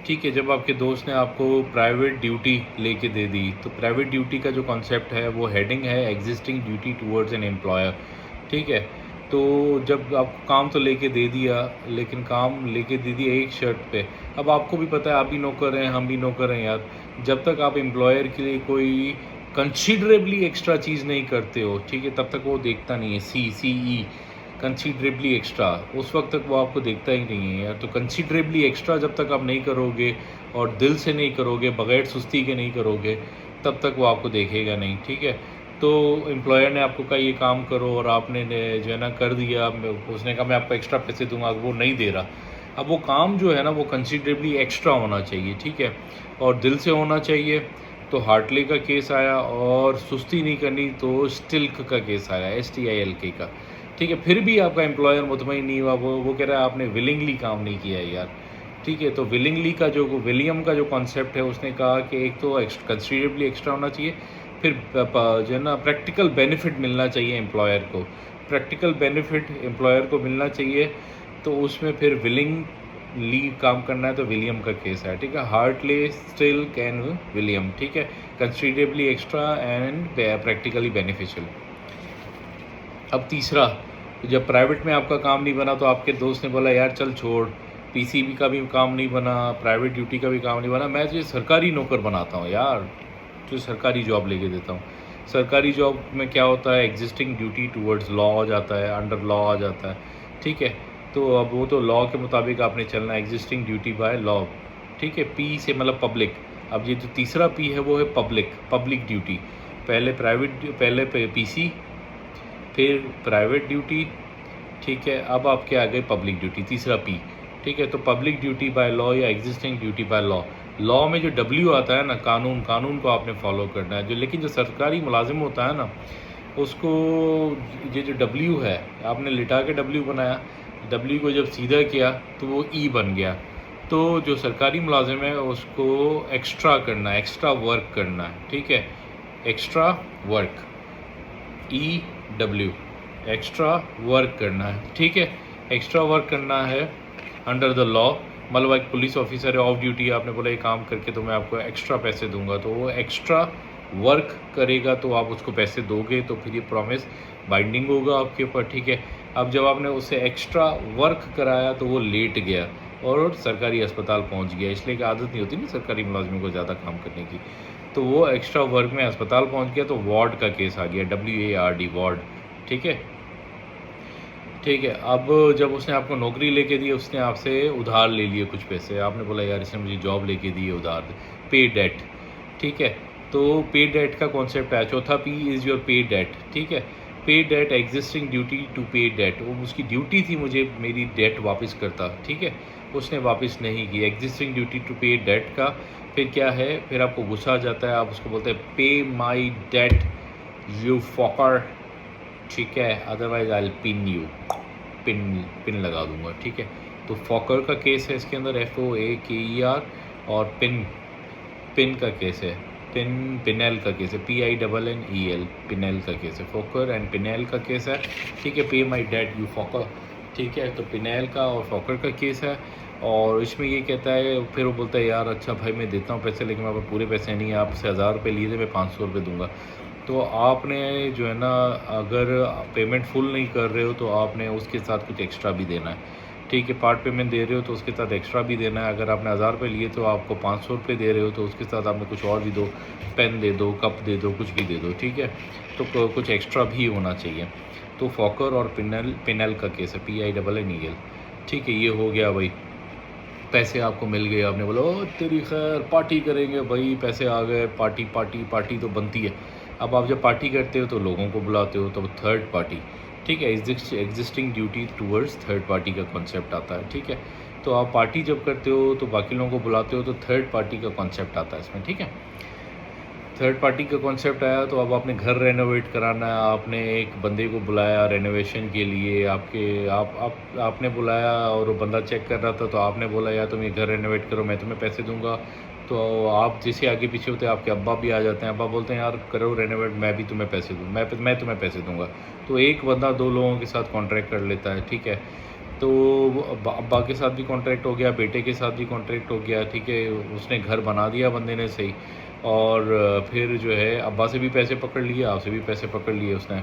ठीक है, जब आपके दोस्त ने आपको प्राइवेट ड्यूटी लेके दे दी, तो प्राइवेट ड्यूटी का जो कॉन्सेप्ट है वो हेडिंग है existing duty towards an employer. ठीक है, तो जब आपको काम तो लेके दे दिया, लेकिन काम लेके दे दिया एक शर्त पे। अब आपको भी पता है, आप भी नौकर हैं, हम भी नौकर हैं यार। जब तक आप एम्प्लॉयर के लिए कोई कंसिडरेबली एक्स्ट्रा चीज़ नहीं करते हो, ठीक है, तब तक वो देखता नहीं है। CCE, कंसिडरेबली एक्स्ट्रा, उस वक्त तक वो आपको देखता ही नहीं है यार। तो कंसिडरेबली एक्स्ट्रा जब तक आप नहीं करोगे और दिल से नहीं करोगे, बगैर सुस्ती के नहीं करोगे, तब तक वो आपको देखेगा नहीं। ठीक है, तो एम्प्लॉयर ने आपको कहा ये काम करो और आपने जो है ना कर दिया, उसने कहा मैं आपको एक्स्ट्रा पैसे दूंगा, वो नहीं दे रहा। अब वो काम जो है ना वो कंसिडरेबली एक्स्ट्रा होना चाहिए। ठीक है, और दिल से होना चाहिए। तो हार्टले का केस आया, और सुस्ती नहीं करनी तो स्टिल्क का केस आया, STILK का। ठीक है, फिर भी आपका एम्प्लॉयर मुतमईन नहीं हुआ, वो कह रहा है आपने विलिंगली काम नहीं किया है यार। ठीक है, तो विलिंगली का जो विलियम का जो कॉन्सेप्ट है, उसने कहा कि एक तो कंसिडरेबली एक्स्ट्रा होना चाहिए, फिर जो है ना प्रैक्टिकल बेनिफिट मिलना चाहिए एम्प्लॉयर को। प्रैक्टिकल बेनिफिट एम्प्लॉयर को मिलना चाहिए, तो उसमें फिर विलिंगली काम करना है, तो विलियम का केस है। ठीक है, हार्टले, स्टिल्क एंड विलियम। ठीक है, considerably extra and practically beneficial. अब तीसरा, जब प्राइवेट में आपका काम नहीं बना तो आपके दोस्त ने बोला यार चल छोड़, PCB का भी काम नहीं बना, प्राइवेट ड्यूटी का भी काम नहीं बना, मैं तुझे सरकारी नौकर बनाता हूँ यार, तुझे सरकारी जॉब लेके देता हूँ। सरकारी जॉब में क्या होता है, एग्जिस्टिंग ड्यूटी टूवर्ड्स लॉ आ जाता है, अंडर लॉ आ जाता है। ठीक है, तो अब वो तो लॉ के मुताबिक आपने चलना है, एग्जिस्टिंग ड्यूटी बाय लॉ। ठीक है, P से मतलब पब्लिक। अब ये जो तीसरा P है वो है पब्लिक ड्यूटी। पहले PC, फिर प्राइवेट ड्यूटी। ठीक है, अब आपके आ गए पब्लिक ड्यूटी, तीसरा P। ठीक है, तो पब्लिक ड्यूटी बाय लॉ या existing duty by law. Law में जो W आता है ना, कानून को आपने फॉलो करना है। लेकिन जो सरकारी मुलाजिम होता है ना, उसको ये जो W है, आपने लिटा के W बनाया, W को जब सीधा किया तो वो E बन गया। तो जो सरकारी मुलाजिम है उसको एक्स्ट्रा करना है, एक्स्ट्रा वर्क करना है। ठीक है, extra work, EW, extra work करना है। ठीक है, एक्स्ट्रा वर्क करना है अंडर द लॉ। मतलब एक पुलिस ऑफिसर है, ऑफ ड्यूटी, आपने बोला ये काम करके तो मैं आपको एक्स्ट्रा पैसे दूंगा, तो वो एक्स्ट्रा वर्क करेगा तो आप उसको पैसे दोगे, तो फिर ये प्रॉमिस बाइंडिंग होगा आपके ऊपर। ठीक है, अब जब आपने उससे एक्स्ट्रा वर्क कराया तो वो लेट गया और सरकारी अस्पताल पहुंच गया, इसलिए कि आदत नहीं होती ना सरकारी मुलाजिमों को ज़्यादा काम करने की। तो वो एक्स्ट्रा वर्क में अस्पताल पहुंच गया, तो वार्ड का केस आ गया, WARD, वार्ड। ठीक है, ठीक है, अब जब उसने आपको नौकरी लेके दी, उसने आपसे उधार ले लिए कुछ पैसे, आपने बोला यार इसने मुझे जॉब लेके दी है उधार, पे डेट। ठीक है, तो पे डेट का कॉन्सेप्ट है, चौथा P is your pay date. ठीक है, pay date, existing duty to pay date, वो उसकी ड्यूटी थी मुझे मेरी डेट वापस करता। ठीक है, उसने वापस नहीं की, existing duty to pay date का। फिर क्या है, फिर आपको गुस्सा आ जाता है, आप उसको बोलते हैं पे माई डेट यू फॉकर। ठीक है, otherwise I pin you, pin लगा दूंगा। ठीक है, तो फॉकर का केस है इसके अंदर, FOAKER, और पिन का केस है, पिनेल का केस है, PINNEL, पिनेल का केस है, फॉकर एंड पिनेल का केस है। ठीक है, पे माई डेट यू फॉकर। ठीक है, तो पिनेल का और फॉकर का केस है, और इसमें ये कहता है, फिर वो बोलता है यार अच्छा भाई मैं देता हूँ पैसे, लेकिन मेरे पास पूरे पैसे नहीं, आपसे 1000 रुपये लिए थे, मैं 500 रुपये दूंगा। तो आपने जो है ना, अगर पेमेंट फुल नहीं कर रहे हो तो आपने उसके साथ कुछ एक्स्ट्रा भी देना है। ठीक है, पार्ट पेमेंट दे रहे हो तो उसके साथ एक्स्ट्रा भी देना है। अगर आपने 1000 रुपये लिए तो आपको 500 रुपये दे रहे हो, तो उसके साथ आपने कुछ और भी दो, पेन दे दो, कप दे दो, कुछ भी दे दो। ठीक है, तो कुछ एक्स्ट्रा भी होना चाहिए। तो फॉकर और पिनल का केस है, PINNEL। ठीक है, ये हो गया भाई, पैसे आपको मिल गए, आपने बोला ओ तेरी खैर पार्टी करेंगे भाई, पैसे आ गए, पार्टी पार्टी पार्टी तो बनती है। अब आप जब पार्टी करते हो तो लोगों को बुलाते हो, तो थर्ड पार्टी। ठीक है, existing duty towards third party का कॉन्सेप्ट आता है। ठीक है, तो आप पार्टी जब करते हो तो बाकी लोगों को बुलाते हो, तो थर्ड पार्टी का कॉन्सेप्ट आता है इसमें। ठीक है, थर्ड पार्टी का कॉन्सेप्ट आया, तो अब आपने घर रेनोवेट कराना है, आपने एक बंदे को बुलाया रेनोवेशन के लिए, आपने बुलाया और वो बंदा चेक कर रहा था, तो आपने बोला यार तुम ये घर रेनोवेट करो, मैं तुम्हें पैसे दूंगा। तो आप जैसे आगे पीछे होते हैं, आपके अब्बा भी आ जाते हैं, अब्बा बोलते हैं यार करो रेनोवेट, मैं भी तुम्हें पैसे दूँ, मैं तुम्हें पैसे दूंगा। तो एक बंदा 2 लोगों के साथ कॉन्ट्रैक्ट कर लेता है। ठीक है, तो अब्बा के साथ भी कॉन्ट्रैक्ट हो गया, बेटे के साथ भी कॉन्ट्रैक्ट हो गया, ठीक है। उसने घर बना दिया बंदे ने सही। और फिर जो है अब्बा से भी पैसे पकड़ लिए, आपसे भी पैसे पकड़ लिए उसने।